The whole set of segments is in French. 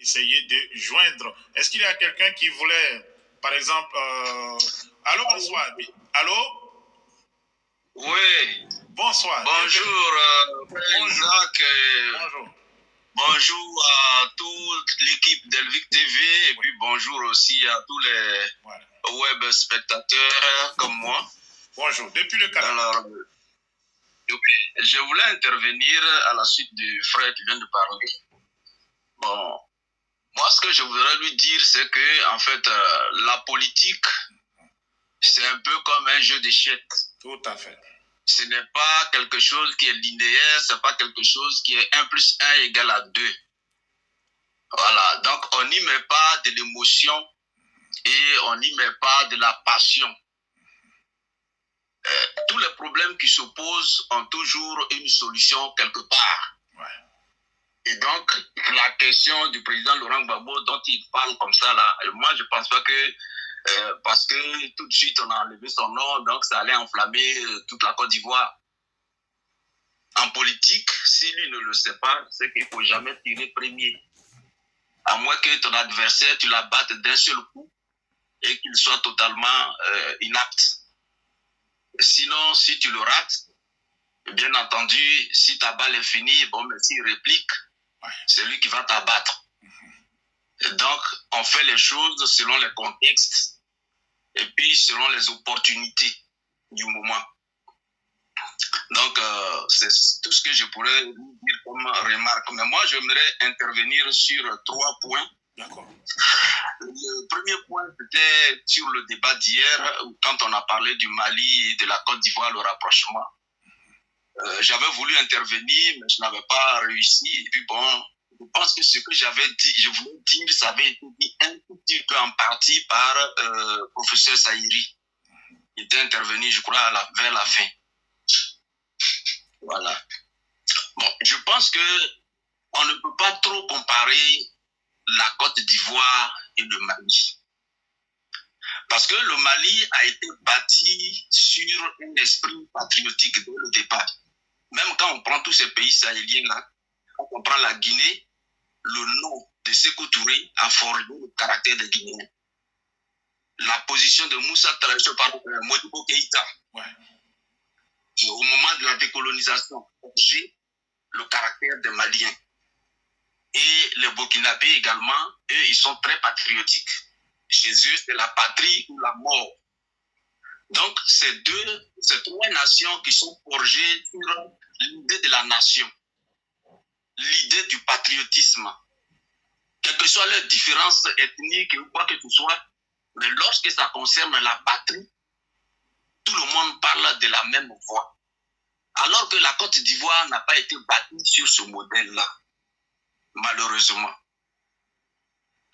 essayer de joindre. Est-ce qu'il y a quelqu'un qui voulait, par exemple... Allô, bonsoir. Allô? Oui. Bonsoir. Bonjour, Bonjour. Isaac. Bonjour. Bonjour à toute l'équipe d'Elvic TV et puis bonjour aussi à tous les web spectateurs comme moi. Bonjour, depuis le Canada. Alors, je voulais intervenir à la suite du frère qui vient de parler. Bon, moi ce que je voudrais lui dire, c'est que en fait, la politique, c'est un peu comme un jeu d'échecs. Tout à fait. Ce n'est pas quelque chose qui est linéaire, ce n'est pas quelque chose qui est 1 + 1 = 2. Voilà, donc on n'y met pas de l'émotion et on n'y met pas de la passion. Tous les problèmes qui se posent ont toujours une solution quelque part. Ouais. Et donc, la question du président Laurent Gbagbo dont il parle comme ça, là, moi je ne pense pas que, parce que tout de suite on a enlevé son nom, donc ça allait enflammer toute la Côte d'Ivoire. En politique, si lui ne le sait pas, c'est qu'il ne faut jamais tirer premier. À moins que ton adversaire, tu la battes d'un seul coup et qu'il soit totalement inapte. Sinon, si tu le rates, bien entendu, si ta balle est finie, bon, mais s'il réplique, c'est lui qui va t'abattre. Donc, on fait les choses selon les contextes et puis selon les opportunités du moment. Donc, c'est tout ce que je pourrais dire comme remarque. Mais moi, j'aimerais intervenir sur 3 points. D'accord. Le premier point, c'était sur le débat d'hier, quand on a parlé du Mali et de la Côte d'Ivoire, le rapprochement. J'avais voulu intervenir, mais je n'avais pas réussi. Et puis bon, je pense que ce que j'avais dit, je voulais dire, ça avait été dit un tout petit peu en partie par professeur Saïri. Il était intervenu, je crois, vers la fin. Voilà. Bon, je pense que on ne peut pas trop comparer la Côte d'Ivoire et le Mali. Parce que le Mali a été bâti sur un esprit patriotique dès le départ. Même quand on prend tous ces pays sahéliens-là, quand on prend la Guinée, le nom de Sékou Touré a forgé le caractère des Guinéens. La position de Moussa Traoré par Modibo Keïta, au moment de la décolonisation, a forgé le caractère des Maliens. Et les Burkinabés également, eux, ils sont très patriotiques. Chez eux, c'est la patrie ou la mort. Donc, ces 3 nations qui sont forgées sur l'idée de la nation, l'idée du patriotisme, quelles que soient leurs différences ethniques ou quoi que ce soit, mais lorsque ça concerne la patrie, tout le monde parle de la même voix. Alors que la Côte d'Ivoire n'a pas été bâtie sur ce modèle-là, malheureusement.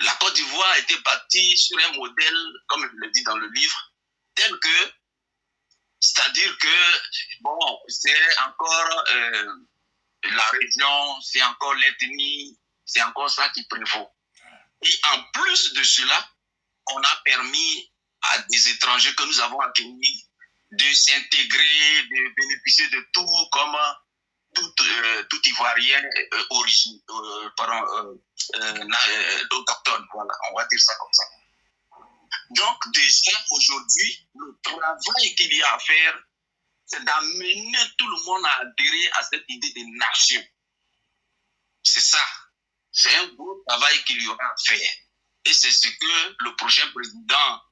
La Côte d'Ivoire a été bâtie sur un modèle, comme je le dis dans le livre, tel que, c'est-à-dire que, bon, c'est encore la région, c'est encore l'ethnie, c'est encore ça qui prévaut. Et en plus de cela, on a permis à des étrangers que nous avons accueillis de s'intégrer, de bénéficier de tout comme tout Ivoirien autochtone, voilà, on va dire ça comme ça. Donc déjà aujourd'hui, le travail qu'il y a à faire, c'est d'amener tout le monde à adhérer à cette idée de nation. C'est ça. C'est un gros travail qu'il y aura à faire. Et c'est ce que le prochain président,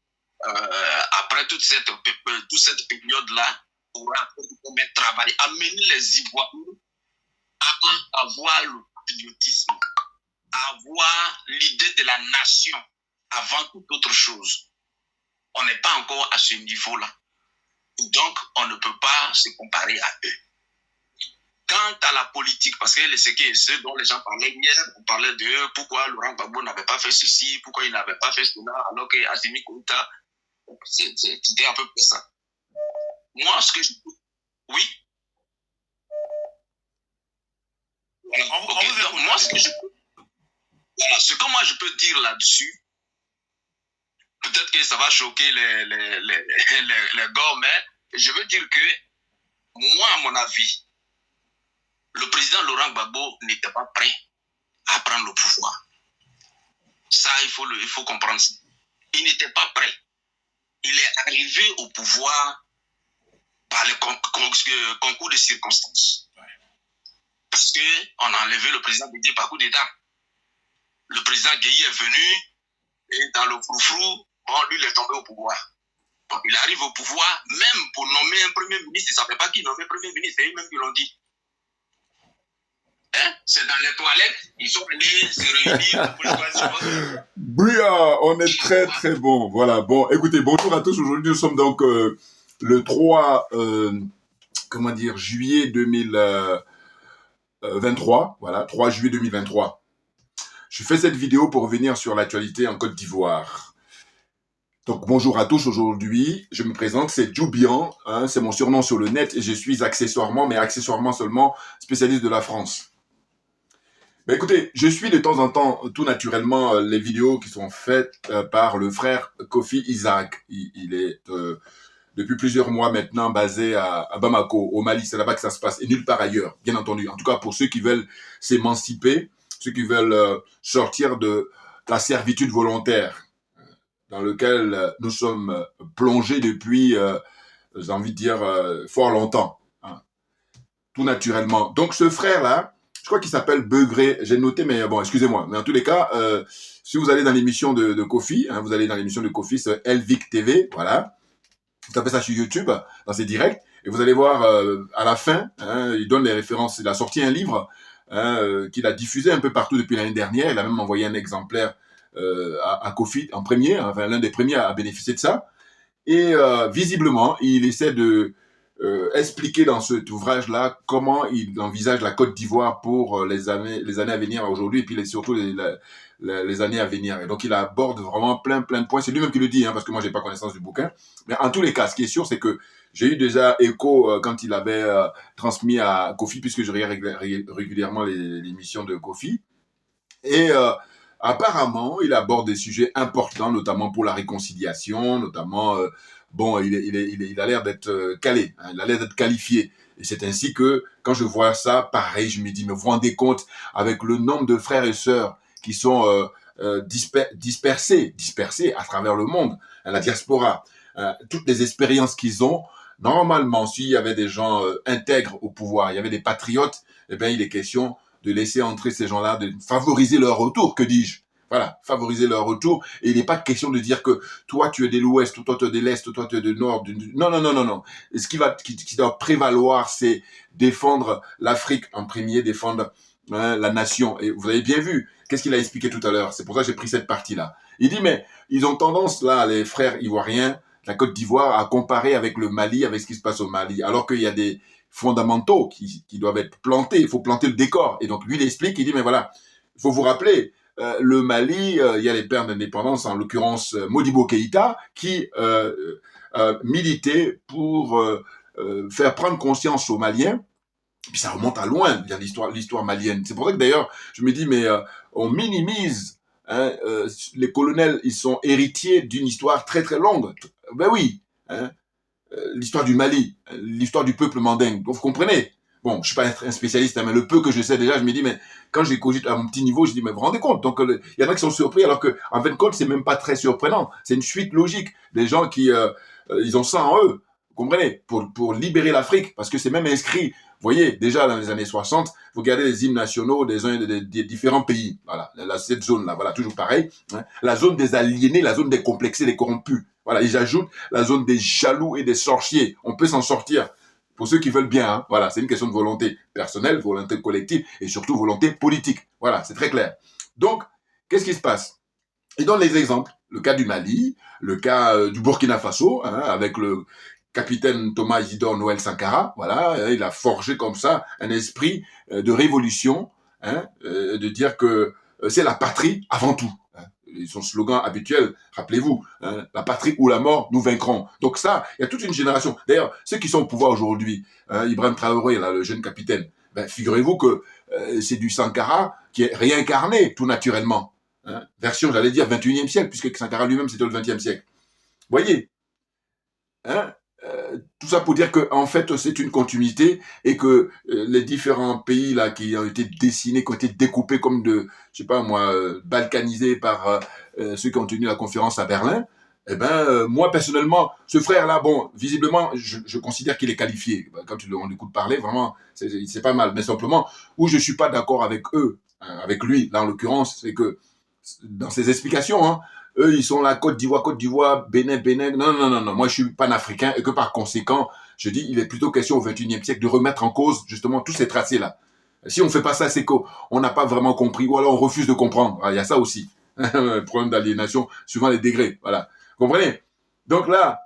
après toute cette période-là, aura fait comme un travail. Amener les Ivoiriens à avoir le patriotisme, à avoir l'idée de la nation avant toute autre chose. On n'est pas encore à ce niveau-là. Donc, on ne peut pas se comparer à eux. Quant à la politique, parce que ce dont les gens parlaient hier, on parlait de pourquoi Laurent Gbagbo n'avait pas fait ceci, pourquoi il n'avait pas fait cela, alors que Assimi Goïta, c'était à peu près ça. Moi, ce que je peux... Oui. Voilà. Donc, moi, ce que moi je peux dire là-dessus, peut-être que ça va choquer les gars, mais je veux dire que moi, à mon avis, le président Laurent Gbagbo n'était pas prêt à prendre le pouvoir. Ça, il faut comprendre ça. Il n'était pas prêt. Il est arrivé au pouvoir par le concours de circonstances. Parce qu'on a enlevé le président Gueye par coup d'État. Le président Gueye est venu et dans le froufrou, bon, lui, il est tombé au pouvoir. Donc, il arrive au pouvoir, même pour nommer un premier ministre, il ne savait pas qui nommait premier ministre, c'est eux-mêmes qui l'ont dit. Hein? C'est dans les toilettes, ils sont allés se réunir pour choisir. Bouya, on est très très bon. Voilà, bon, écoutez, bonjour à tous. Aujourd'hui, nous sommes donc le 3 juillet 2023. Voilà, 3 juillet 2023. Je fais cette vidéo pour revenir sur l'actualité en Côte d'Ivoire. Donc, bonjour à tous. Aujourd'hui, je me présente, c'est Djoubian, hein, c'est mon surnom sur le net et je suis accessoirement seulement spécialiste de la France. Ben écoutez, je suis de temps en temps, tout naturellement, les vidéos qui sont faites par le frère Kofi Isaac. Il est depuis plusieurs mois maintenant basé à Bamako, au Mali. C'est là-bas que ça se passe et nulle part ailleurs, bien entendu. En tout cas, pour ceux qui veulent s'émanciper, ceux qui veulent sortir de la servitude volontaire dans laquelle nous sommes plongés depuis, j'ai envie de dire, fort longtemps. Hein. Tout naturellement. Donc ce frère-là, je crois qu'il s'appelle Begré, j'ai noté, mais bon, excusez-moi. Mais en tous les cas, si vous allez dans l'émission de Kofi, hein, vous allez dans l'émission de Kofi, c'est Elvic TV, voilà. Vous tapez ça sur YouTube, dans ses directs, et vous allez voir à la fin, hein, il donne les références. Il a sorti un livre hein, qu'il a diffusé un peu partout depuis l'année dernière. Il a même envoyé un exemplaire à Kofi en premier, enfin l'un des premiers à bénéficier de ça. Et visiblement, il essaie de expliquer dans cet ouvrage-là comment il envisage la Côte d'Ivoire pour les années à venir aujourd'hui et puis surtout les années à venir. Et donc, il aborde vraiment plein de points. C'est lui-même qui le dit, hein, parce que moi, j'ai pas connaissance du bouquin. Mais en tous les cas, ce qui est sûr, c'est que j'ai eu déjà écho quand il avait transmis à Kofi, puisque je regarde régulièrement l'émission de Kofi. Et apparemment, il aborde des sujets importants, notamment pour la réconciliation, notamment, bon, il a l'air d'être calé, hein, il a l'air d'être qualifié. Et c'est ainsi que, quand je vois ça, pareil, je me dis, mais vous vous rendez compte, avec le nombre de frères et sœurs qui sont dispersés à travers le monde, hein, la diaspora, toutes les expériences qu'ils ont, normalement, s'il y avait des gens intègres au pouvoir, il y avait des patriotes, eh bien, il est question de laisser entrer ces gens-là, de favoriser leur retour, que dis-je? Voilà, favoriser leur retour. Et il n'est pas question de dire que toi, tu es de l'Ouest, toi, tu es de l'Est, toi, tu es de Nord. Non. Et ce qui doit prévaloir, c'est défendre l'Afrique en premier, défendre la nation. Et vous avez bien vu, qu'est-ce qu'il a expliqué tout à l'heure? C'est pour ça que j'ai pris cette partie-là. Il dit, mais ils ont tendance, là, les frères ivoiriens, la Côte d'Ivoire, à comparer avec le Mali, avec ce qui se passe au Mali. Alors qu'il y a des fondamentaux qui doivent être plantés. Il faut planter le décor. Et donc, lui, il explique, il dit, mais voilà, il faut vous rappeler, le Mali, il y a les pères d'indépendance, en l'occurrence Modibo Keïta, qui militait pour faire prendre conscience aux Maliens. Puis ça remonte à loin, l'histoire malienne. C'est pour ça que d'ailleurs, je me dis, mais on minimise. Hein, les colonels, ils sont héritiers d'une histoire très très longue. Ben oui. Hein, l'histoire du Mali, l'histoire du peuple mandingue. Donc, vous comprenez? Bon, je suis pas un spécialiste, hein, mais le peu que je sais déjà, je me dis, mais quand j'ai cogite à mon petit niveau, je dis, mais vous vous rendez compte? Donc, il y en a qui sont surpris, alors que, en fin de compte, c'est même pas très surprenant. C'est une suite logique. Des gens qui, ils ont ça en eux. Vous comprenez? Pour libérer l'Afrique, parce que c'est même inscrit. Vous voyez, déjà dans les années 60, vous regardez les hymnes nationaux des différents pays. Voilà, cette zone-là, voilà, toujours pareil. Hein, la zone des aliénés, la zone des complexés, des corrompus. Voilà, et j'ajoute la zone des jaloux et des sorciers. On peut s'en sortir. Pour ceux qui veulent bien, hein. Voilà, c'est une question de volonté personnelle, volonté collective et surtout volonté politique. Voilà, c'est très clair. Donc, qu'est-ce qui se passe? Il donne les exemples. Le cas du Mali, le cas du Burkina Faso, hein, avec le capitaine Thomas Isidore Noël Sankara. Voilà, il a forgé comme ça un esprit de révolution, hein, de dire que c'est la patrie avant tout. Son slogan habituel, rappelez-vous, hein, la patrie ou la mort, nous vaincrons. Donc ça, il y a toute une génération. D'ailleurs, ceux qui sont au pouvoir aujourd'hui, hein, Ibrahim Traoré, là, le jeune capitaine, ben, figurez-vous que c'est du Sankara qui est réincarné tout naturellement. Hein, version, j'allais dire, 21e siècle, puisque Sankara lui-même, c'était le 20e siècle. Voyez, hein, Tout ça pour dire que en fait c'est une continuité et que les différents pays là qui ont été dessinés, qui ont été découpés comme de, je sais pas moi, balkanisés par ceux qui ont tenu la conférence à Berlin. Eh ben moi personnellement, ce frère-là, bon, visiblement, je considère qu'il est qualifié. Quand on l'écoute parler, vraiment, c'est pas mal. Mais simplement, où je suis pas d'accord avec eux, avec lui, là en l'occurrence, c'est que dans ses explications, hein, eux, ils sont là, Côte d'Ivoire, Bénin, Bénin. Non, non, non, non. Moi, je suis panafricain et que par conséquent, je dis, il est plutôt question au XXIe siècle de remettre en cause justement tous ces tracés-là. Si on ne fait pas ça, c'est qu'on n'a pas vraiment compris ou alors on refuse de comprendre. Il y a ça aussi. Le problème d'aliénation, suivant les degrés. Voilà. Vous comprenez? Donc là,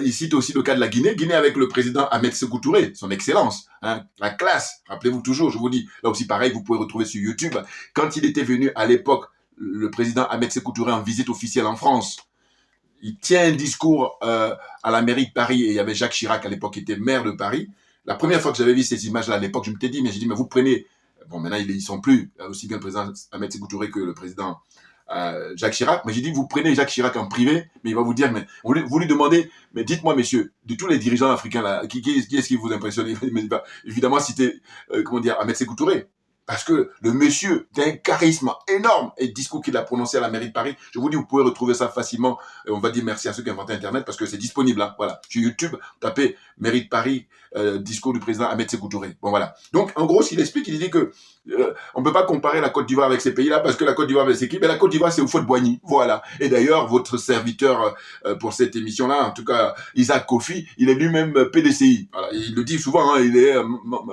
il cite aussi le cas de la Guinée. Guinée avec le président Ahmed Sékou Touré, son excellence, hein, la classe. Rappelez-vous toujours, je vous dis, là aussi pareil, vous pouvez retrouver sur YouTube. Quand il était venu à l'époque, le président Ahmed Sékou Touré en visite officielle en France, il tient un discours à la mairie de Paris et il y avait Jacques Chirac à l'époque qui était maire de Paris. La première fois que j'avais vu ces images-là à l'époque, je me suis dit, mais vous prenez, bon maintenant ils sont plus, aussi bien le président Ahmed Sékou Touré que le président Jacques Chirac, mais j'ai dit, vous prenez Jacques Chirac en privé, mais il va vous dire, mais vous lui demandez, mais dites-moi, messieurs, de tous les dirigeants africains, là, qui est-ce qui vous impressionne? Il va évidemment citer, comment dire, Ahmed Sékou Touré. Parce que le monsieur d'un charisme énorme et le discours qu'il a prononcé à la mairie de Paris, je vous dis, vous pouvez retrouver ça facilement. Et on va dire merci à ceux qui ont inventé Internet parce que c'est disponible. Hein, voilà. Sur YouTube, tapez mairie de Paris, discours du président Ahmed Sékou Touré. Bon, voilà. Donc, en gros, ce qu'il explique, il dit que on ne peut pas comparer la Côte d'Ivoire avec ces pays-là parce que la Côte d'Ivoire avec ses équipes, mais la Côte d'Ivoire, c'est Houphouët-Boigny. Voilà. Et d'ailleurs, votre serviteur pour cette émission-là, en tout cas, Isaac Kofi, il est lui-même PDCI. Voilà. Il le dit souvent, hein, il est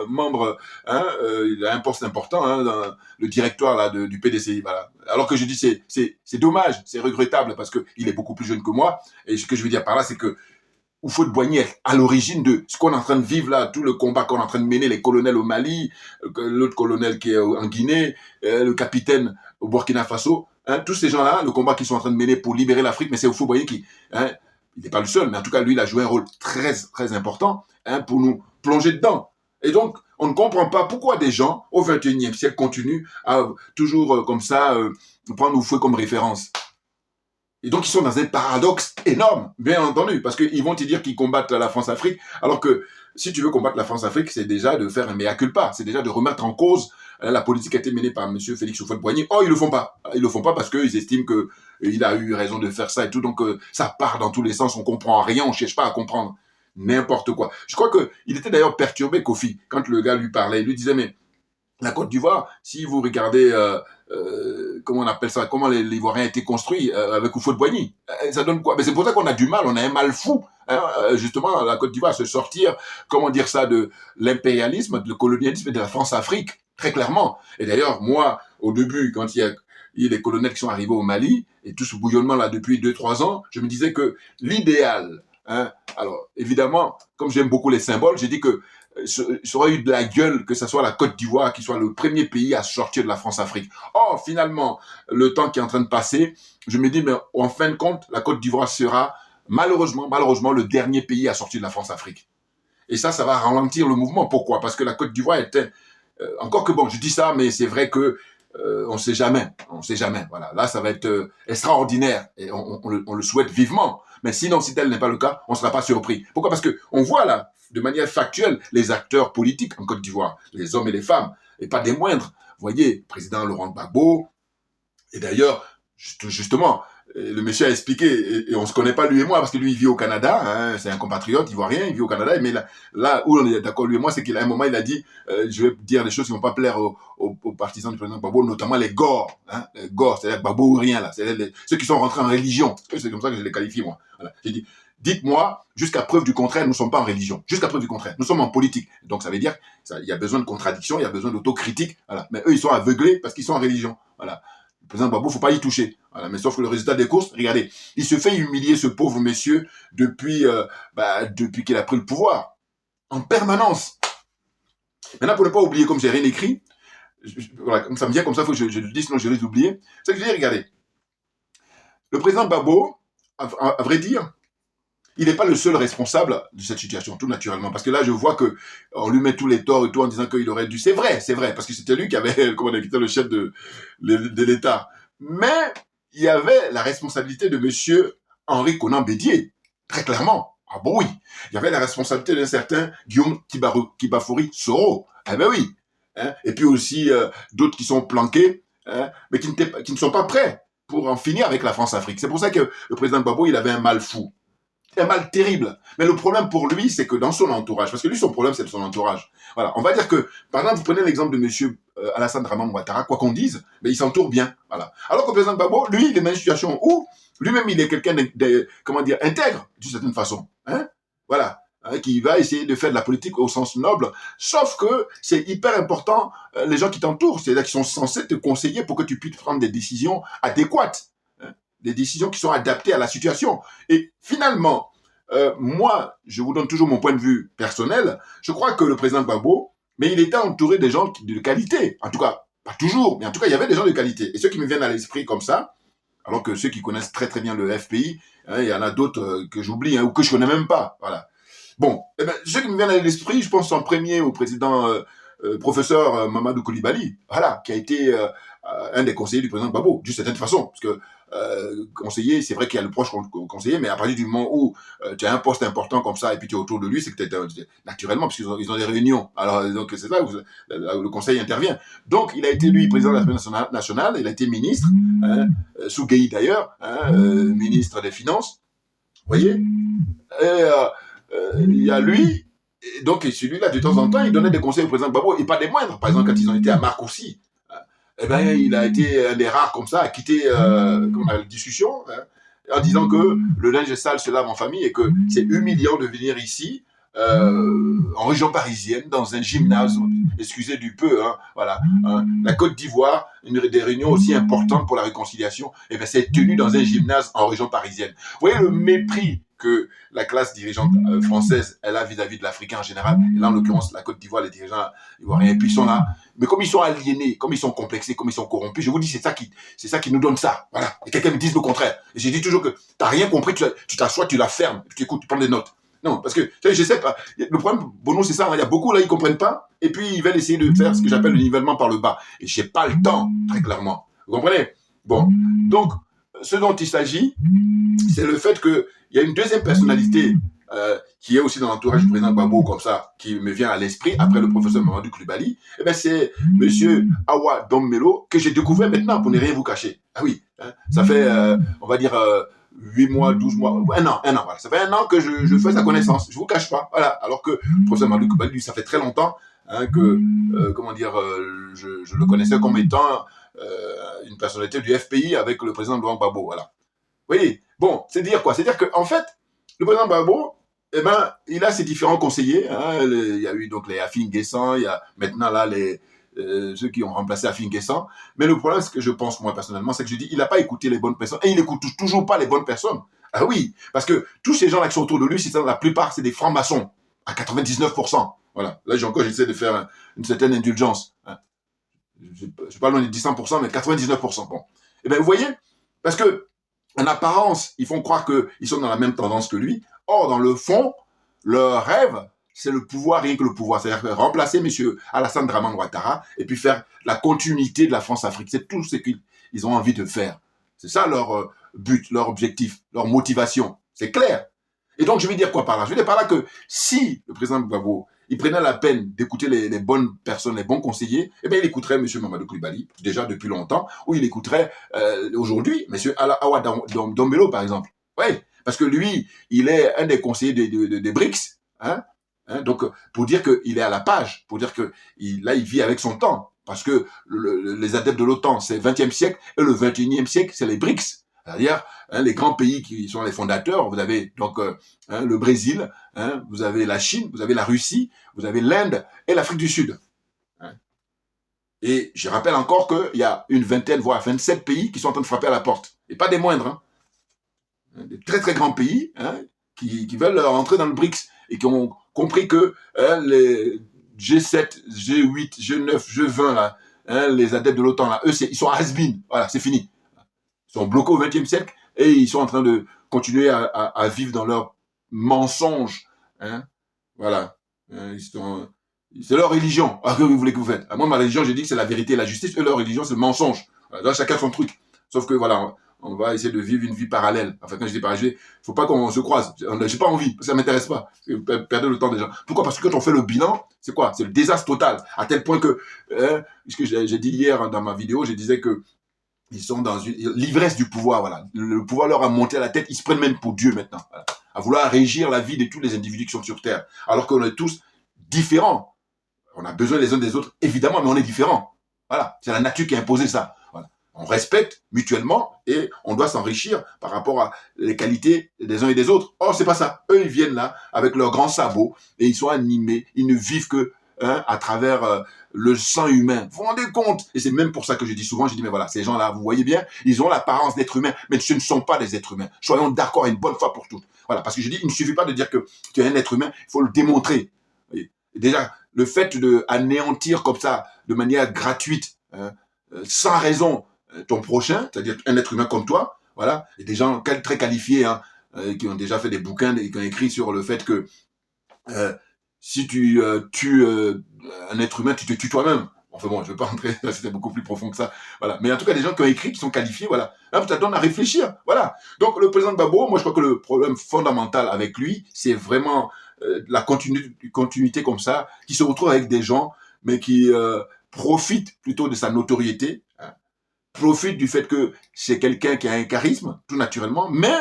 membre, hein, il a un poste important hein, dans le directoire là, du PDCI. Voilà. Alors que je dis, c'est dommage, c'est regrettable parce qu'il est beaucoup plus jeune que moi. Et ce que je veux dire par là, c'est que Houphouët-Boigny est à l'origine de ce qu'on est en train de vivre là, tout le combat qu'on est en train de mener, les colonels au Mali, l'autre colonel qui est en Guinée, le capitaine au Burkina Faso, hein, tous ces gens-là, le combat qu'ils sont en train de mener pour libérer l'Afrique, mais c'est Houphouët-Boigny qui, hein, il n'est pas le seul, mais en tout cas lui, il a joué un rôle très, très important hein, pour nous plonger dedans. Et donc, on ne comprend pas pourquoi des gens, au XXIe siècle, continuent à toujours comme ça prendre Houphouët comme référence. Et donc, ils sont dans un paradoxe énorme, bien entendu, parce qu'ils vont te dire qu'ils combattent la France-Afrique, alors que si tu veux combattre la France-Afrique, c'est déjà de faire un mea culpa, c'est déjà de remettre en cause la politique qui a été menée par M. Félix Houphouët-Boigny. Oh, ils le font pas. Ils le font pas parce qu'ils estiment qu'il a eu raison de faire ça et tout, donc ça part dans tous les sens, on comprend rien, on cherche pas à comprendre n'importe quoi. Je crois qu'il était d'ailleurs perturbé, Kofi, quand le gars lui parlait, il lui disait, mais la Côte d'Ivoire, si vous regardez, comment on appelle ça, comment l'Ivoirien a été construit avec Houphouët-Boigny, ça donne quoi? Mais c'est pour ça qu'on a du mal, on a un mal fou, hein, justement, la Côte d'Ivoire, à se sortir, comment dire ça, de l'impérialisme, de le colonialisme et de la France-Afrique, très clairement. Et d'ailleurs, moi, au début, quand il y a les colonels qui sont arrivés au Mali, et tout ce bouillonnement là depuis 2-3 ans, je me disais que l'idéal, hein, alors évidemment, comme j'aime beaucoup les symboles, j'ai dit que ça aurait eu de la gueule que ce soit la Côte d'Ivoire qui soit le premier pays à sortir de la France-Afrique. Or, finalement, le temps qui est en train de passer, je me dis, mais en fin de compte, la Côte d'Ivoire sera malheureusement, le dernier pays à sortir de la France-Afrique. Et ça va ralentir le mouvement. Pourquoi? Parce que la Côte d'Ivoire était... encore que bon, je dis ça, mais c'est vrai que on sait jamais. Voilà. Là, ça va être extraordinaire et on le souhaite vivement. Mais sinon, si tel n'est pas le cas, on ne sera pas surpris. Pourquoi? Parce que on voit là, de manière factuelle, les acteurs politiques en Côte d'Ivoire, les hommes et les femmes, et pas des moindres. Vous voyez, le président Laurent Gbagbo, et d'ailleurs, justement, le monsieur a expliqué, et on ne se connaît pas lui et moi, parce que lui, il vit au Canada, hein, c'est un compatriote ivoirien, il vit au Canada, mais là où on est d'accord, lui et moi, c'est qu'à un moment, il a dit, je vais dire des choses qui ne vont pas plaire aux partisans du président Gbagbo, notamment les Gors, hein, les Gors, c'est-à-dire Gbagbo ou rien, là, c'est ceux qui sont rentrés en religion, c'est comme ça que je les qualifie, moi. Voilà. J'ai dit, dites-moi, jusqu'à preuve du contraire, nous ne sommes pas en religion. Jusqu'à preuve du contraire, nous sommes en politique. Donc ça veut dire qu'il y a besoin de contradiction, il y a besoin d'autocritique. Voilà. Mais eux, ils sont aveuglés parce qu'ils sont en religion. Voilà. Le président Gbagbo, il ne faut pas y toucher. Voilà. Mais sauf que le résultat des courses, regardez, il se fait humilier, ce pauvre monsieur, depuis qu'il a pris le pouvoir. En permanence. Maintenant, pour ne pas oublier, comme j'ai rien écrit, voilà, comme ça me vient comme ça, il faut que je le dise, sinon je risque d'oublier. C'est que je dis, regardez, le président Gbagbo, à vrai dire, il n'est pas le seul responsable de cette situation, tout naturellement. Parce que là, je vois qu'on lui met tous les torts et tout en disant qu'il aurait dû... C'est vrai, parce que c'était lui qui avait, comment on a quitté le chef de l'État. Mais il y avait la responsabilité de monsieur Henri Konan Bédié, très clairement. Ah bon oui, il y avait la responsabilité d'un certain Guillaume Kibafouri Soro. Eh ben oui. Hein? Et puis aussi d'autres qui sont planqués, hein, mais qui ne sont pas prêts pour en finir avec la France-Afrique. C'est pour ça que le président Gbagbo, il avait un mal fou. Un mal terrible. Mais le problème pour lui, c'est que dans son entourage, parce que lui, son problème, c'est son entourage. Voilà. On va dire que, par exemple, vous prenez l'exemple de monsieur Alassane Dramane Ouattara, quoi qu'on dise, mais il s'entoure bien. Voilà. Alors que le président Gbagbo, lui, il est dans une situation où lui-même, il est quelqu'un comment dire, intègre, d'une certaine façon. Hein? Voilà. Hein, qui va essayer de faire de la politique au sens noble. Sauf que c'est hyper important, les gens qui t'entourent, c'est-à-dire qui sont censés te conseiller pour que tu puisses prendre des décisions adéquates. Hein? Des décisions qui sont adaptées à la situation. Et finalement, moi, je vous donne toujours mon point de vue personnel, je crois que le président Gbagbo, mais il était entouré des gens de qualité. En tout cas, pas toujours, mais en tout cas, il y avait des gens de qualité. Et ceux qui me viennent à l'esprit comme ça, alors que ceux qui connaissent très très bien le FPI, hein, il y en a d'autres que j'oublie, hein, ou que je connais même pas. Voilà. Bon, eh ben, ceux qui me viennent à l'esprit, je pense en premier au président professeur Mamadou Koulibaly, voilà, qui a été un des conseillers du président Gbagbo, d'une certaine façon, parce que conseiller, c'est vrai qu'il y a le proche conseiller, mais à partir du moment où tu as un poste important comme ça et puis tu es autour de lui, c'est que tu es naturellement, parce qu'ils ont des réunions. Alors, donc c'est là où le conseil intervient. Donc, il a été, lui, président de l'Assemblée nationale, il a été ministre, hein, sous Gueye d'ailleurs, hein, ministre des Finances, vous voyez. Et il y a lui, et donc celui-là, de temps en temps, il donnait des conseils au président Gbagbo, et pas des moindres. Par exemple, quand ils ont été à Marcoussis, eh ben, il a été un des rares comme ça à quitter la discussion, hein, en disant que le linge sale se lave en famille et que c'est humiliant de venir ici en région parisienne dans un gymnase, excusez du peu, hein, voilà, hein, la Côte d'Ivoire, une des réunions aussi importantes pour la réconciliation, eh ben, c'est tenu dans un gymnase en région parisienne. Vous voyez le mépris que la classe dirigeante française elle a vis-à-vis de l'Africain en général, et là en l'occurrence la Côte d'Ivoire, les dirigeants ivoiriens, et puis ils sont là, mais comme ils sont aliénés, comme ils sont complexés, comme ils sont corrompus, je vous dis c'est ça qui nous donne ça, voilà. Et quelqu'un me dise le contraire. Et j'ai dit toujours que t'as rien compris, tu t'assois, tu la fermes, tu écoutes, tu prends des notes. Non, parce que je sais pas. Le problème, Bono, c'est ça. Hein, il y a beaucoup là, ils comprennent pas, et puis ils veulent essayer de faire ce que j'appelle le nivellement par le bas. Et j'ai pas le temps, très clairement. Vous comprenez? Bon, donc ce dont il s'agit, c'est le fait que il y a une deuxième personnalité qui est aussi dans l'entourage du président Gbagbo, comme ça, qui me vient à l'esprit, après le professeur Mamadou Koulibaly, eh ben c'est monsieur Awa Dombelo, que j'ai découvert maintenant, pour ne rien vous cacher. Ah oui, hein, ça fait, on va dire, 8 mois, 12 mois, un an, voilà. Ça fait un an que je fais sa connaissance, je vous cache pas, voilà. Alors que le professeur Mamadou Koulibaly, lui, ça fait très longtemps hein, que, comment dire, je le connaissais comme étant une personnalité du FPI avec le président Laurent Gbagbo, voilà. Vous voyez, bon, c'est dire quoi? C'est dire qu'en fait, le président Gbagbo, eh ben, il a ses différents conseillers. Hein, il y a eu donc les Afin Guessan, il y a maintenant là ceux qui ont remplacé Afin Guessan. Mais le problème, ce que je pense moi personnellement, c'est que je dis, il n'a pas écouté les bonnes personnes et il n'écoute toujours pas les bonnes personnes. Ah oui, parce que tous ces gens-là qui sont autour de lui, la plupart, c'est des francs-maçons, à 99%. Voilà, là j'essaie de faire une certaine indulgence. Hein. Je suis pas loin des 100%, mais 99%. Bon, eh ben vous voyez, parce que en apparence, ils font croire qu'ils sont dans la même tendance que lui. Or, dans le fond, leur rêve, c'est le pouvoir, rien que le pouvoir. C'est-à-dire remplacer M. Alassane Dramane Ouattara et puis faire la continuité de la France-Afrique. C'est tout ce qu'ils ont envie de faire. C'est ça leur but, leur objectif, leur motivation. C'est clair. Et donc, je vais dire quoi par là? Je vais dire par là que si le président Gbagbo, il prenait la peine d'écouter les bonnes personnes, les bons conseillers, eh bien, il écouterait M. Mamadou Koulibaly, déjà depuis longtemps, ou il écouterait aujourd'hui M. Awa Dombelo, par exemple. Oui, parce que lui, il est un des conseillers des BRICS, hein, donc, pour dire qu'il est à la page, pour dire que là, il vit avec son temps, parce que les adeptes de l'OTAN, c'est le 20e siècle, et le 21e siècle, c'est les BRICS. C'est-à-dire hein, les grands pays qui sont les fondateurs, vous avez donc hein, le Brésil, hein, vous avez la Chine, vous avez la Russie, vous avez l'Inde et l'Afrique du Sud. Hein. Et je rappelle encore qu'il y a une vingtaine, voire 27 pays qui sont en train de frapper à la porte. Et pas des moindres. Hein. Des très très grands pays hein, qui veulent rentrer dans le BRICS et qui ont compris que hein, les G7, G8, G9, G20, là, hein, les adeptes de l'OTAN, là, eux, ils sont has-been. Voilà, c'est fini. Ils sont bloqués au XXe siècle et ils sont en train de continuer à vivre dans leurs mensonges. Hein. Voilà. C'est leur religion. Ah, que vous voulez que vous faites? Moi, ma religion, j'ai dit que c'est la vérité et la justice. Et leur religion, c'est le mensonge. Voilà, là, chacun son truc. Sauf que, voilà, on va essayer de vivre une vie parallèle. Enfin, quand je dis parallèle, faut pas qu'on se croise. J'ai pas envie, ça m'intéresse pas. Perdez le temps des gens. Pourquoi? Parce que quand on fait le bilan, c'est quoi? C'est le désastre total. À tel point que, ce que j'ai dit hier dans ma vidéo, je disais que ils sont dans l'ivresse du pouvoir, voilà. Le pouvoir leur a monté à la tête, ils se prennent même pour Dieu maintenant, voilà. À vouloir régir la vie de tous les individus qui sont sur Terre, alors qu'on est tous différents. On a besoin les uns des autres, évidemment, mais on est différents. Voilà, c'est la nature qui a imposé ça. Voilà. On respecte mutuellement et on doit s'enrichir par rapport à les qualités des uns et des autres. Or, c'est pas ça. Eux, ils viennent là avec leurs grands sabots et ils sont animés, ils ne vivent que à travers le sang humain. Vous vous rendez compte? Et c'est même pour ça que je dis souvent, je dis, mais voilà, ces gens-là, vous voyez bien, ils ont l'apparence d'êtres humains, mais ce ne sont pas des êtres humains. Soyons d'accord une bonne fois pour toutes. Voilà, parce que je dis, il ne suffit pas de dire que tu es un être humain, il faut le démontrer. Et déjà, le fait de anéantir comme ça, de manière gratuite, sans raison, ton prochain, c'est-à-dire un être humain comme toi, voilà, et des gens très qualifiés, hein, qui ont déjà fait des bouquins, qui ont écrit sur le fait que si tu tues un être humain, tu te tues toi-même. Enfin bon, je ne vais pas rentrer, c'était beaucoup plus profond que ça. Voilà. Mais en tout cas, des gens qui ont écrit, qui sont qualifiés, voilà. Là, ça donne à réfléchir. Voilà. Donc, le président Gbagbo, moi, je crois que le problème fondamental avec lui, c'est vraiment la continuité comme ça, qui se retrouve avec des gens, mais qui profitent plutôt de sa notoriété, hein, profitent du fait que c'est quelqu'un qui a un charisme, tout naturellement, mais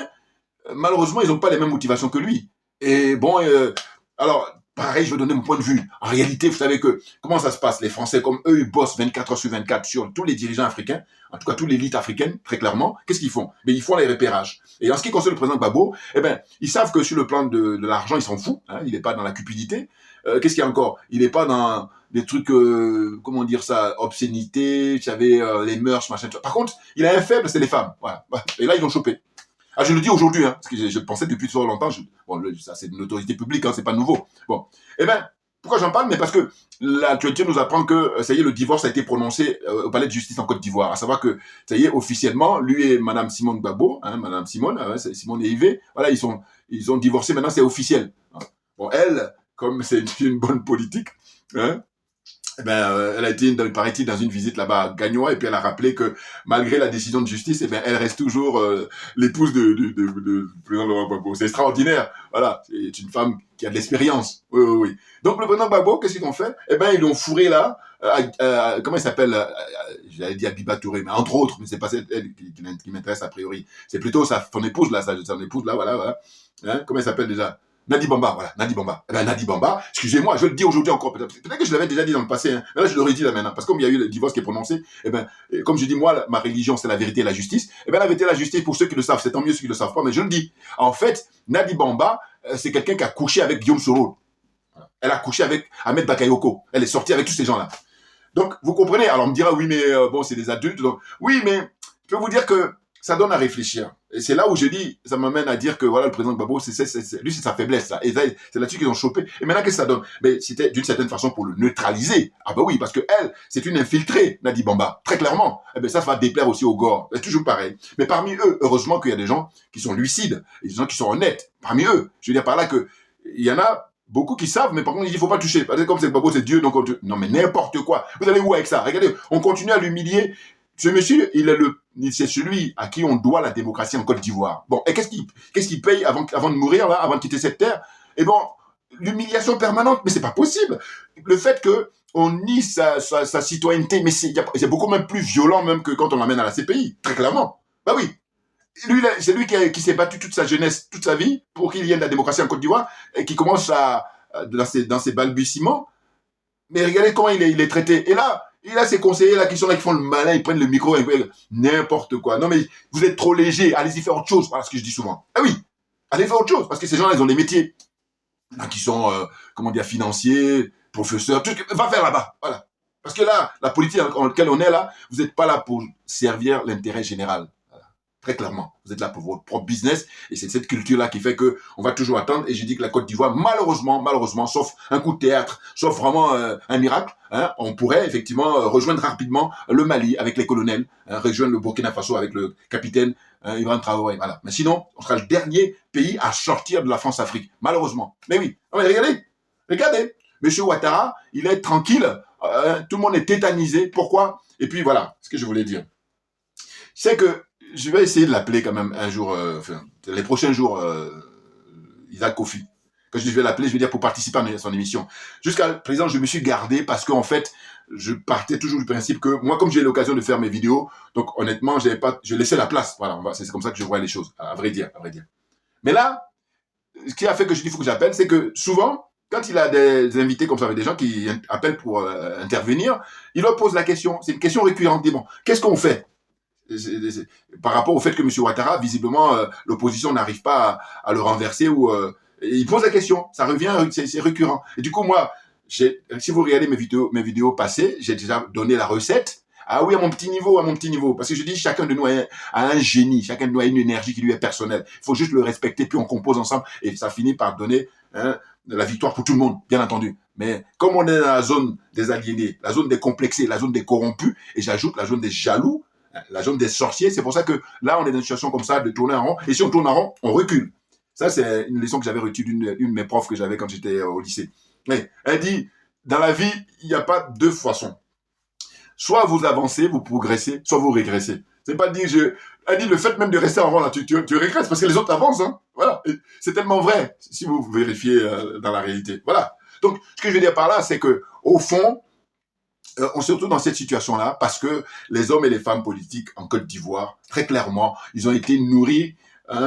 malheureusement, ils n'ont pas les mêmes motivations que lui. Et bon, alors, pareil, je vais donner mon point de vue. En réalité, vous savez que, comment ça se passe? Les Français, comme eux, ils bossent 24 heures sur 24 sur tous les dirigeants africains, en tout cas, toute l'élite africaine, très clairement. Qu'est-ce qu'ils font? Mais ils font les repérages. Et en ce qui concerne le président Gbagbo, eh ben, ils savent que sur le plan de l'argent, ils s'en foutent, hein, il n'est pas dans la cupidité. Qu'est-ce qu'il y a encore? Il n'est pas dans des trucs, comment dire ça, obscénité, vous savez, les mœurs, machin. Par contre, il a un faible, c'est les femmes. Voilà. Et là, ils l'ont chopé. Ah, je le dis aujourd'hui, hein, parce que je pensais depuis trop longtemps. Bon, ça, c'est une autorité publique, hein, c'est pas nouveau. Bon. Eh ben, pourquoi j'en parle? Mais parce que l'actualité nous apprend que, ça y est, le divorce a été prononcé au palais de justice en Côte d'Ivoire. À savoir que, ça y est, officiellement, lui et Madame Simone Gbagbo, hein, Madame Simone, Simone et Yves, voilà, ils ont divorcé. Maintenant, c'est officiel. Bon, elle, comme c'est une bonne politique, hein, eh ben, elle a été, paraît-il, dans une visite là-bas à Gagnoa, et puis elle a rappelé que malgré la décision de justice, eh ben, elle reste toujours l'épouse du président Laurent Gbagbo. C'est extraordinaire. Voilà, c'est une femme qui a de l'expérience. Oui, oui, oui. Donc le président Gbagbo, qu'est-ce qu'ils ont fait? Eh ben, ils l'ont fourré là. Comment il s'appelle? J'allais dire Biba Touré, mais entre autres, mais c'est pas elle qui m'intéresse a priori. C'est plutôt son épouse là, son épouse là, voilà, voilà. Hein, comment il s'appelle déjà? Nadi Bamba, voilà, Nadi Bamba. Eh ben, Nadi Bamba, excusez-moi, je le dis aujourd'hui encore, peut-être que je l'avais déjà dit dans le passé, hein, mais là, je l'aurais dit là maintenant, parce que comme il y a eu le divorce qui est prononcé, eh ben, comme je dis, moi, ma religion, c'est la vérité et la justice, eh ben, la vérité et la justice, pour ceux qui le savent, c'est tant mieux ceux qui le savent pas, mais je le dis. En fait, Nadi Bamba, c'est quelqu'un qui a couché avec Guillaume Soro. Elle a couché avec Ahmed Bakayoko. Elle est sortie avec tous ces gens-là. Donc, vous comprenez, alors on me dira, oui, mais bon, c'est des adultes, donc, oui, mais je peux vous dire que ça donne à réfléchir. Et c'est là où je dis, ça m'amène à dire que voilà, le président Gbagbo, lui, c'est sa faiblesse. Là. Et c'est là-dessus qu'ils ont chopé. Et maintenant, qu'est-ce que ça donne? Mais c'était d'une certaine façon pour le neutraliser. Ah bah oui, parce que elle, c'est une infiltrée, Nadi Bamba. Très clairement. Eh ben ça va déplaire aussi au gore. C'est toujours pareil. Mais parmi eux, heureusement qu'il y a des gens qui sont lucides, et des gens qui sont honnêtes. Parmi eux, je veux dire par là que il y en a beaucoup qui savent, mais par contre, ils disent, il faut pas toucher. Parce que comme c'est Gbagbo, c'est Dieu, donc non, mais n'importe quoi. Vous allez où avec ça? Regardez, on continue à l'humilier. Ce monsieur, c'est celui à qui on doit la démocratie en Côte d'Ivoire. Bon, et qu'est-ce qu'il paye avant de mourir, là, avant de quitter cette terre? Eh bon, l'humiliation permanente, mais c'est pas possible. Le fait que on nie sa citoyenneté, mais c'est beaucoup même plus violent même que quand on l'amène à la CPI, très clairement. Bah oui. Lui, c'est lui qui s'est battu toute sa jeunesse, toute sa vie, pour qu'il y ait de la démocratie en Côte d'Ivoire, et qui commence dans ses balbutiements. Mais regardez comment il est traité. Et là, il a ses conseillers là qui sont là, qui font le malin, ils prennent le micro et n'importe quoi. Non mais vous êtes trop léger, allez-y faire autre chose. Voilà ce que je dis souvent. Ah oui, allez faire autre chose, parce que ces gens-là, ils ont des métiers. Là, qui sont, comment dire, financiers, professeurs, tout, va faire là-bas. Voilà. Parce que là, la politique dans laquelle on est là, vous n'êtes pas là pour servir l'intérêt général. Très clairement, vous êtes là pour votre propre business et c'est cette culture-là qui fait que on va toujours attendre. Et je dis que la Côte d'Ivoire, malheureusement, sauf un coup de théâtre, sauf vraiment un miracle, hein, on pourrait effectivement rejoindre rapidement le Mali avec les colonels, hein, rejoindre le Burkina Faso avec le capitaine Ibrahim Traoré. Voilà. Mais sinon, on sera le dernier pays à sortir de la France-Afrique, malheureusement. Mais oui, non, mais regardez, Monsieur Ouattara, il est tranquille, tout le monde est tétanisé. Pourquoi? Et puis voilà, ce que je voulais dire, c'est que je vais essayer de l'appeler quand même un jour, enfin, les prochains jours, Isaac Kofi. Quand je vais l'appeler, je vais dire pour participer à son émission. Jusqu'à présent, je me suis gardé parce qu'en fait, je partais toujours du principe que moi, comme j'ai eu l'occasion de faire mes vidéos, donc honnêtement, je laissais la place. Voilà, c'est comme ça que je vois les choses, à vrai dire, à vrai dire. Mais là, ce qui a fait que je dis qu'il faut que j'appelle, c'est que souvent, quand il a des invités comme ça, avec des gens qui appellent pour intervenir, il leur pose la question. C'est une question récurrente. Bon, qu'est-ce qu'on fait par rapport au fait que M. Ouattara, visiblement, l'opposition n'arrive pas à le renverser ou il pose la question. Ça revient, c'est récurrent. Et du coup, moi, si vous regardez mes vidéos passées, j'ai déjà donné la recette. Ah oui, à mon petit niveau, à mon petit niveau. Parce que je dis, chacun de nous a un génie, chacun de nous a une énergie qui lui est personnelle. Il faut juste le respecter, puis on compose ensemble et ça finit par donner la victoire pour tout le monde, bien entendu. Mais comme on est dans la zone des aliénés, la zone des complexés, la zone des corrompus, et j'ajoute la zone des jaloux, la zone des sorciers, c'est pour ça que là, on est dans une situation comme ça de tourner en rond. Et si on tourne en rond, on recule. Ça, c'est une leçon que j'avais reçue d'une de mes profs que j'avais quand j'étais au lycée. Mais elle dit, dans la vie, il n'y a pas deux façons. Soit vous avancez, vous progressez, soit vous régressez. C'est pas dire, elle dit, le fait même de rester en rond, là, tu régresses parce que les autres avancent. Hein. Voilà. C'est tellement vrai, si vous vérifiez dans la réalité. Voilà. Donc, ce que je veux dire par là, c'est que au fond, on se retrouve dans cette situation-là parce que les hommes et les femmes politiques en Côte d'Ivoire, très clairement, ils ont été nourris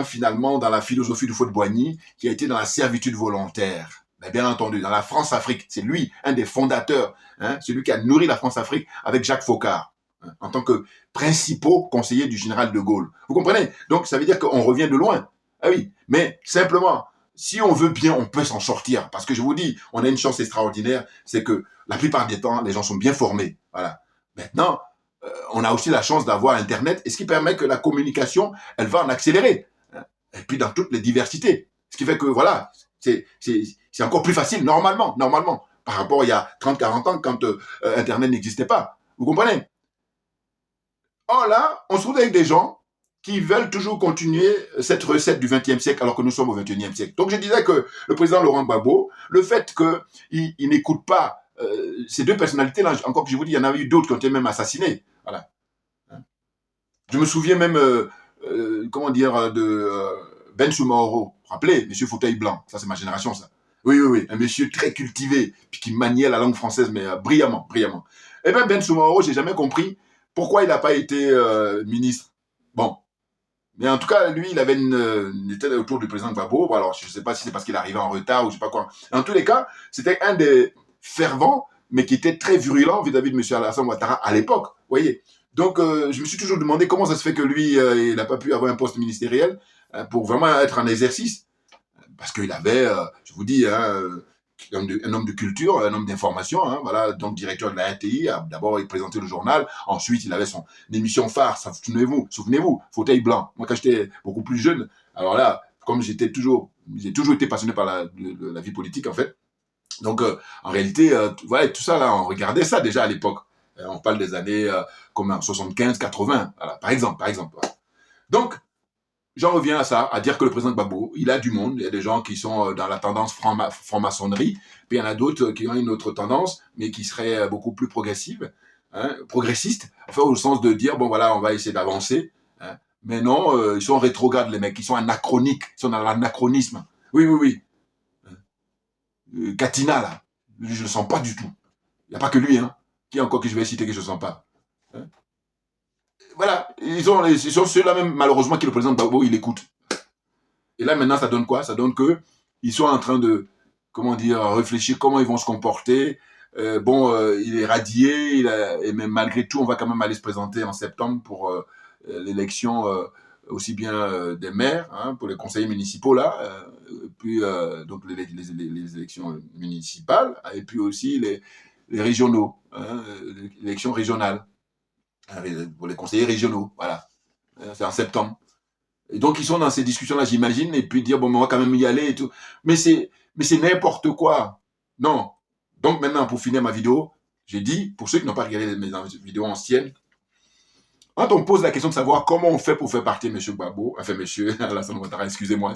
finalement dans la philosophie du Houphouët-Boigny qui a été dans la servitude volontaire. Mais bien entendu, dans la France-Afrique, c'est lui, un des fondateurs, celui qui a nourri la France-Afrique avec Jacques Foccart, en tant que principal conseiller du général de Gaulle. Vous comprenez? Donc, ça veut dire qu'on revient de loin. Ah oui, mais simplement, si on veut bien, on peut s'en sortir. Parce que je vous dis, on a une chance extraordinaire, c'est que la plupart du temps, les gens sont bien formés. Voilà. Maintenant, on a aussi la chance d'avoir Internet, et ce qui permet que la communication, elle va en accélérer. Et puis dans toutes les diversités. Ce qui fait que, voilà, c'est encore plus facile, normalement, par rapport à il y a 30-40 ans, quand Internet n'existait pas. Vous comprenez? Or là, on se trouve avec des gens qui veulent toujours continuer cette recette du XXe siècle alors que nous sommes au XXIe siècle. Donc je disais que le président Laurent Gbagbo, le fait qu'il n'écoute pas ces deux personnalités-là, encore que je vous dis, il y en a eu d'autres qui ont été même assassinés. Voilà. Je me souviens même, comment dire, de Ben Soumaoro. Vous vous rappelez, monsieur Fauteuil Blanc, ça c'est ma génération ça. Oui, un monsieur très cultivé, puis qui maniait la langue française, mais brillamment. Eh bien Ben Soumaoro, j'ai jamais compris pourquoi il n'a pas été ministre. Bon. Mais en tout cas, lui, il avait une était autour du président Gbagbo. Bon, alors, je ne sais pas si c'est parce qu'il arrivait en retard ou je ne sais pas quoi. En tous les cas, c'était un des fervents, mais qui était très virulent vis-à-vis de M. Alassane Ouattara à l'époque. Vous voyez. Donc, je me suis toujours demandé comment ça se fait que lui, il n'a pas pu avoir un poste ministériel pour vraiment être en exercice. Parce qu'il avait, je vous dis, un homme de culture, un homme d'information, voilà, donc directeur de la RTI. D'abord, il présentait le journal. Ensuite, il avait son émission phare. Souvenez-vous, Fauteuil Blanc. Moi, quand j'étais beaucoup plus jeune, alors là, comme j'ai toujours été passionné par la vie politique, en fait. Donc, en réalité, voilà, tout ça, là, on regardait ça déjà à l'époque. On parle des années comme en 75, 80, voilà, par exemple. Voilà. Donc, j'en reviens à ça, à dire que le président Gbagbo, il a du monde. Il y a des gens qui sont dans la tendance franc-maçonnerie, puis il y en a d'autres qui ont une autre tendance, mais qui seraient beaucoup plus progressive, progressistes, enfin au sens de dire, bon voilà, on va essayer d'avancer. Mais non, ils sont rétrogrades les mecs, ils sont anachroniques, ils sont dans l'anachronisme. Oui. Katina, là, je ne le sens pas du tout. Il n'y a pas que lui, Qui encore que je vais citer que je ne sens pas. Voilà, ils sont ceux-là même, malheureusement, qui le président Gbagbo, il écoute. Et là, maintenant, ça donne quoi? Ça donne que ils sont en train de, comment dire, réfléchir comment ils vont se comporter. Il est radié, et même malgré tout, on va quand même aller se présenter en septembre pour l'élection aussi bien des maires, pour les conseillers municipaux, là, puis donc les élections municipales, et puis aussi les régionaux, l'élection régionale. Pour les conseillers régionaux, voilà. C'est en septembre. Et donc, ils sont dans ces discussions-là, j'imagine, et puis dire, bon, on va quand même y aller et tout. Mais c'est n'importe quoi. Non. Donc, maintenant, pour finir ma vidéo, j'ai dit, pour ceux qui n'ont pas regardé mes vidéos anciennes, quand on pose la question de savoir comment on fait pour faire partir M. Gbagbo, enfin, M. Alassane Ouattara, excusez-moi.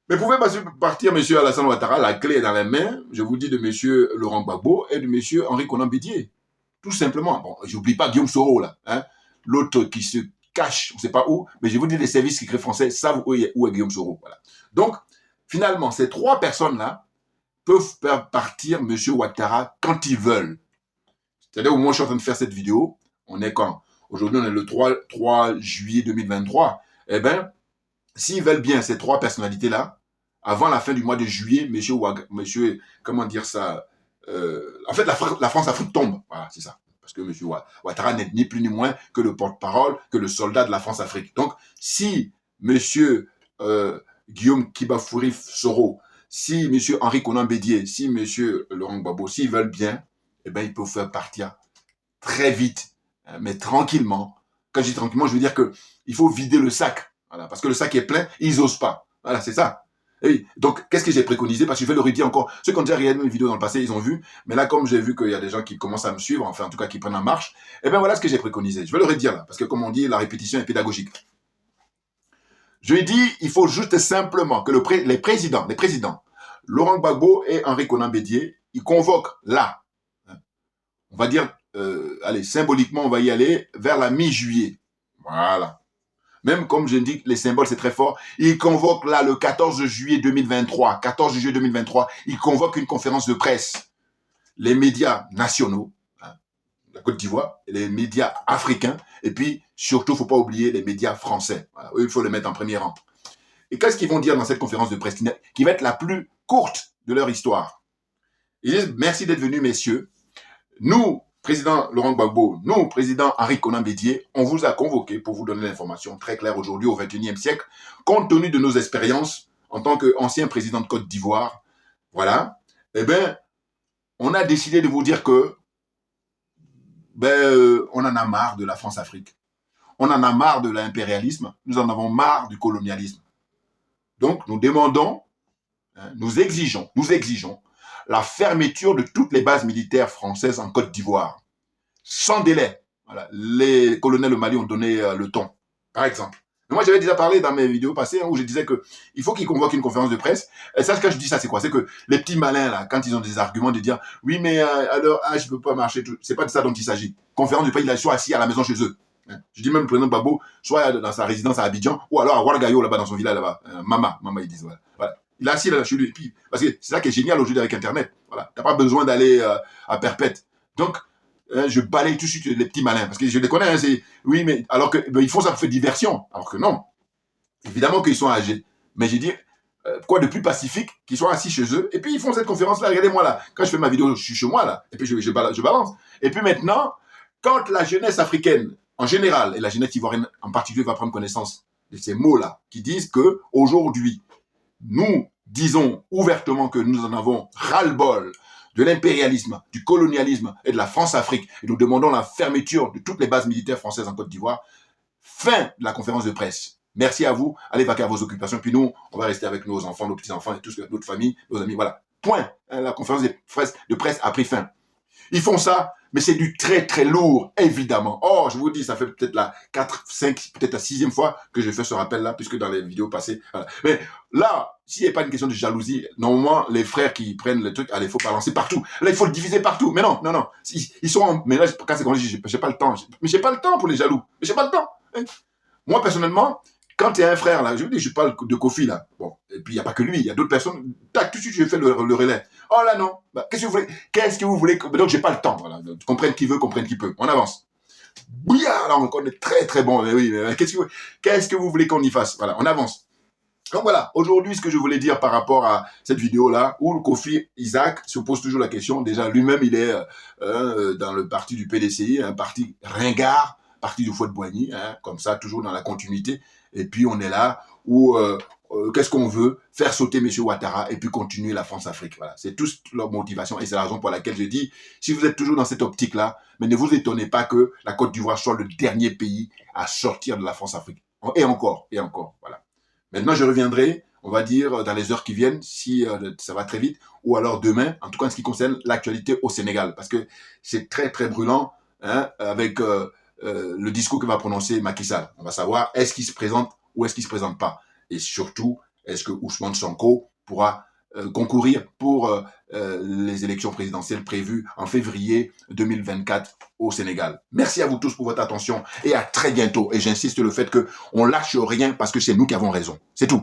Mais pour faire partir M. Alassane Ouattara, la clé est dans les mains, je vous dis, de M. Laurent Gbagbo et de M. Henri Konan Bédié. Tout simplement. Bon, j'oublie pas Guillaume Soro, là. L'autre qui se cache, on ne sait pas où, mais je vous dis, les services secrets français savent où est Guillaume Soro. Voilà. Donc, finalement, ces 3 personnes-là peuvent faire partir M. Ouattara quand ils veulent. C'est-à-dire, au moment où je suis en train de faire cette vidéo, on est quand? Aujourd'hui, on est le 3 juillet 2023. Eh bien, s'ils veulent bien ces 3 personnalités-là, avant la fin du mois de juillet, monsieur comment dire ça, en fait, la France-Afrique tombe. Voilà, c'est ça. Parce que M. Ouattara n'est ni plus ni moins que le porte-parole, que le soldat de la France-Afrique. Donc, si M. Guillaume Kibafouri Soro, si M. Henri Konan Bédié, si M. Laurent Gbagbo, s'ils veulent bien, eh bien, ils peuvent faire partir très vite, mais tranquillement. Quand je dis tranquillement, je veux dire qu'il faut vider le sac. Voilà, parce que le sac est plein, ils n'osent pas. Voilà, c'est ça. Et oui. Donc, qu'est-ce que j'ai préconisé? Parce que je vais le redire encore. Ceux qui ont déjà regardé mes vidéos dans le passé, ils ont vu. Mais là, comme j'ai vu qu'il y a des gens qui commencent à me suivre, enfin, en tout cas, qui prennent en marche, eh bien, voilà ce que j'ai préconisé. Je vais le redire là, parce que comme on dit, la répétition est pédagogique. Je lui dis, il faut juste simplement que les présidents, Laurent Gbagbo et Henri Konan Bédié, ils convoquent là, on va dire, allez, symboliquement, on va y aller vers la mi-juillet. Voilà. Même comme je dis, les symboles, c'est très fort. Ils convoquent là, le 14 juillet 2023, ils convoquent une conférence de presse. Les médias nationaux, la Côte d'Ivoire, les médias africains, et puis, surtout, il ne faut pas oublier les médias français. Voilà, eux, il faut les mettre en premier rang. Et qu'est-ce qu'ils vont dire dans cette conférence de presse qui va être la plus courte de leur histoire? Ils disent, merci d'être venus, messieurs. Nous, président Laurent Gbagbo, nous, président Henri Konan Bédié, on vous a convoqué pour vous donner l'information très claire aujourd'hui au XXIe siècle, compte tenu de nos expériences en tant qu'ancien président de Côte d'Ivoire. Voilà. Eh bien, on a décidé de vous dire que on en a marre de la France-Afrique. On en a marre de l'impérialisme. Nous en avons marre du colonialisme. Donc, nous demandons, nous exigeons la fermeture de toutes les bases militaires françaises en Côte d'Ivoire. Sans délai. Voilà. Les colonels au Mali ont donné le ton, par exemple. Mais moi, j'avais déjà parlé dans mes vidéos passées où je disais qu'il faut qu'ils convoquent une conférence de presse. Et ça, quand je dis ça, c'est quoi? C'est que les petits malins, là, quand ils ont des arguments de dire « Oui, mais à leur âge, je ne peux pas marcher. » C'est pas de ça dont il s'agit. Conférence de presse, ils sont assis à la maison chez eux. Je dis même le président Gbagbo, soit dans sa résidence à Abidjan, ou alors à Ouargayo, là-bas, dans son village, là-bas. Mama, ils disent. Voilà. Il est assis là chez lui. Et puis, parce que c'est ça qui est génial aujourd'hui avec Internet. Voilà. Tu n'as pas besoin d'aller à Perpète. Donc, je balaye tout de suite les petits malins. Parce que je les connais. Oui, mais alors que ils font ça pour faire diversion. Alors que non. Évidemment qu'ils sont âgés. Mais j'ai dit, quoi de plus pacifique qu'ils soient assis chez eux. Et puis, ils font cette conférence-là. Regardez-moi là. Quand je fais ma vidéo, je suis chez moi là. Et puis, je balance. Et puis maintenant, quand la jeunesse africaine, en général, et la jeunesse ivoirienne en particulier, va prendre connaissance de ces mots-là, qui disent qu'aujourd'hui, nous disons ouvertement que nous en avons ras-le-bol de l'impérialisme, du colonialisme et de la France-Afrique, et nous demandons la fermeture de toutes les bases militaires françaises en Côte d'Ivoire. Fin de la conférence de presse. Merci à vous, allez vaquer à vos occupations, puis nous, on va rester avec nos enfants, nos petits-enfants, et tout ce que notre famille, nos amis, voilà. Point. La conférence de presse a pris fin. Ils font ça, mais c'est du très très lourd, évidemment. Oh, je vous dis, ça fait peut-être la 4, 5, peut-être la 6e fois que je fais ce rappel-là, puisque dans les vidéos passées, voilà. Mais là, s'il n'y a pas une question de jalousie, normalement, les frères qui prennent le truc, allez, il faut balancer partout. Là, il faut le diviser partout. Mais non. Ils sont en... Mais là, quand c'est comme je dis, j'ai pas le temps. Mais j'ai pas le temps pour les jaloux. Mais j'ai pas le temps. Hein. Moi, personnellement, quand il y a un frère, là, je vous dis, je parle de Kofi, là. Bon, et puis il n'y a pas que lui, il y a d'autres personnes. Tac, tout de suite, je fais le relais. Oh là, non. Bah, qu'est-ce que vous voulez donc, j'ai pas le temps. Voilà. Comprenne qui veut, comprenne qui peut. On avance. Bouillard, là, on est très, très bon. Mais oui, mais qu'est-ce que vous voulez qu'on y fasse? Voilà, on avance. Donc voilà, aujourd'hui, ce que je voulais dire par rapport à cette vidéo-là, où le Kofi Isaac se pose toujours la question, déjà lui-même, il est dans le parti du PDCI, un parti ringard, parti du Fouet-de-Boigny, hein, comme ça, toujours dans la continuité. Et puis, on est là où, qu'est-ce qu'on veut? Faire sauter M. Ouattara et puis continuer la France-Afrique. Voilà, c'est toute leur motivation et c'est la raison pour laquelle je dis, si vous êtes toujours dans cette optique-là, mais ne vous étonnez pas que la Côte d'Ivoire soit le dernier pays à sortir de la France-Afrique. Et encore, voilà. Maintenant, je reviendrai, on va dire, dans les heures qui viennent, si ça va très vite, ou alors demain, en tout cas en ce qui concerne l'actualité au Sénégal, parce que c'est très, très brûlant, hein, avec le discours que va prononcer Macky Sall. On va savoir, est-ce qu'il se présente ou est-ce qu'il ne se présente pas? Et surtout, est-ce que Ousmane Sonko pourra concourir pour les élections présidentielles prévues en février 2024 au Sénégal. Merci à vous tous pour votre attention et à très bientôt. Et j'insiste sur le fait qu'on lâche rien parce que c'est nous qui avons raison. C'est tout.